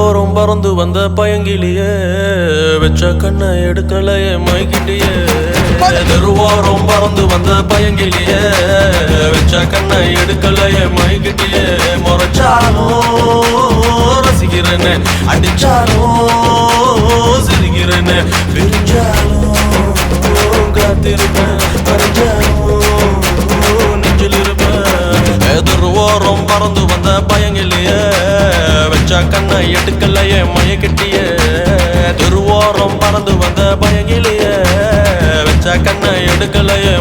தெருவோரம் பறந்து வந்த பயங்கிலியே வெச்ச கண்ணை எடுக்கலையே மைக்கிட்டியே தெருவோரம் பறந்து வந்த பயங்கிலியே வெச்ச கண்ணை எடுக்கலையே மைக்கிட்டியே முறைச்சாலும் ரசிக்கிறேன்னு அடிச்சாலும் சிரிக்கிறேன்னு பிரிஞ்சாலும் காத்திருப்பேன் பறிஞ்சாலும் நெஞ்சில் இருப்பேன் தெருவோரம் பறந்து வந்த பயங்கிலியே வெச்ச கண்ணை எடுக்கலையே மயக்கிட்டியே தெருவோரம் பறந்து வந்த பயங்கிலியே வெச்ச கண்ணை எடுக்கலையே